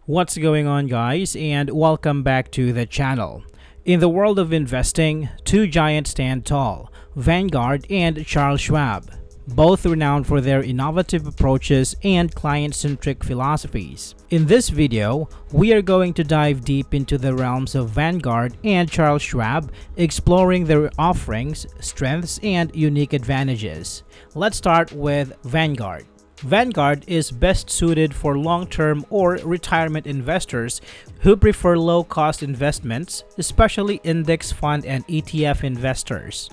What's going on, guys, and welcome back to the channel. In the world of investing, two giants stand tall, Vanguard and Charles Schwab, both renowned for their innovative approaches and client-centric philosophies. In this video, we are going to dive deep into the realms of Vanguard and Charles Schwab, exploring their offerings, strengths, and unique advantages. Let's start with Vanguard. Vanguard is best suited for long-term or retirement investors who prefer low-cost investments, especially index fund and ETF investors.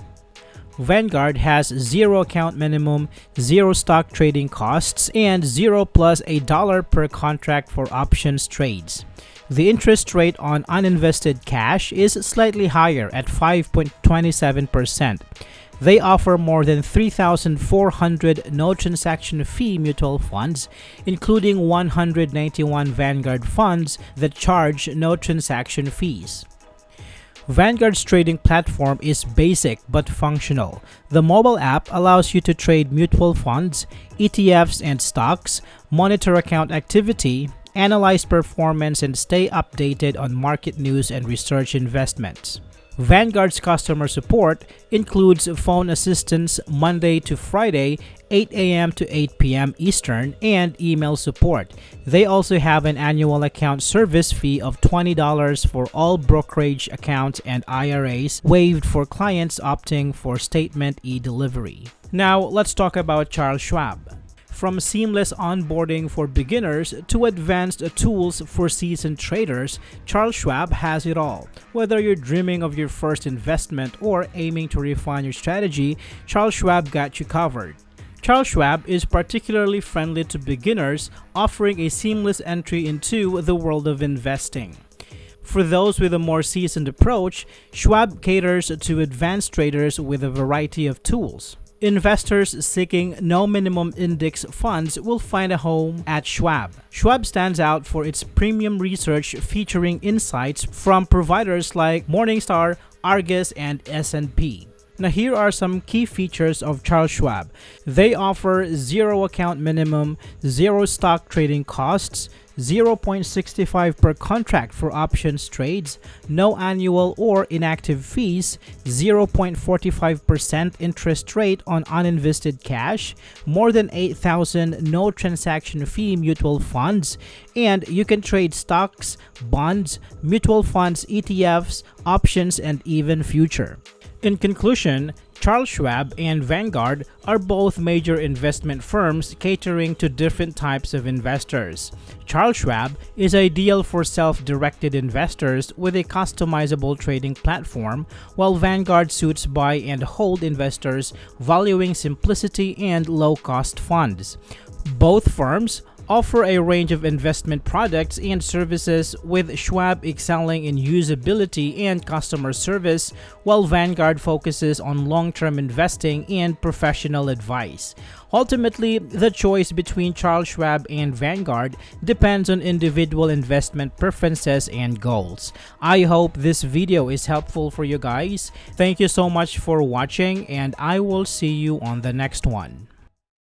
Vanguard has zero account minimum, zero stock trading costs, and $0 plus $1 per contract for options trades. The interest rate on uninvested cash is slightly higher at 5.27%. They offer more than 3,400 no-transaction fee mutual funds, including 191 Vanguard funds that charge no transaction fees. Vanguard's trading platform is basic but functional. The mobile app allows you to trade mutual funds, ETFs, and stocks, monitor account activity, analyze performance, and stay updated on market news and research investments. Vanguard's customer support includes phone assistance Monday to Friday, 8 a.m. to 8 p.m. Eastern, and email support. They also have an annual account service fee of $20 for all brokerage accounts and IRAs, waived for clients opting for statement e-delivery. Now, let's talk about Charles Schwab. From seamless onboarding for beginners to advanced tools for seasoned traders, Charles Schwab has it all. Whether you're dreaming of your first investment or aiming to refine your strategy, Charles Schwab got you covered. Charles Schwab is particularly friendly to beginners, offering a seamless entry into the world of investing. For those with a more seasoned approach, Schwab caters to advanced traders with a variety of tools. Investors seeking no minimum index funds will find a home at Schwab. Schwab stands out for its premium research featuring insights from providers like Morningstar, Argus, and S&P. Now, here are some key features of Charles Schwab. They offer zero account minimum, zero stock trading costs, 0.65 per contract for options trades, no annual or inactive fees, 0.45% interest rate on uninvested cash, more than 8,000 no transaction fee mutual funds, and you can trade stocks, bonds, mutual funds, ETFs, options, and even future. In conclusion, Charles Schwab and Vanguard are both major investment firms catering to different types of investors. Charles Schwab is ideal for self-directed investors with a customizable trading platform, while Vanguard suits buy and hold investors valuing simplicity and low-cost funds. Both firms offer a range of investment products and services, with Schwab excelling in usability and customer service, while Vanguard focuses on long-term investing and professional advice. Ultimately, the choice between Charles Schwab and Vanguard depends on individual investment preferences and goals. I hope this video is helpful for you guys. Thank you so much for watching, and I will see you on the next one.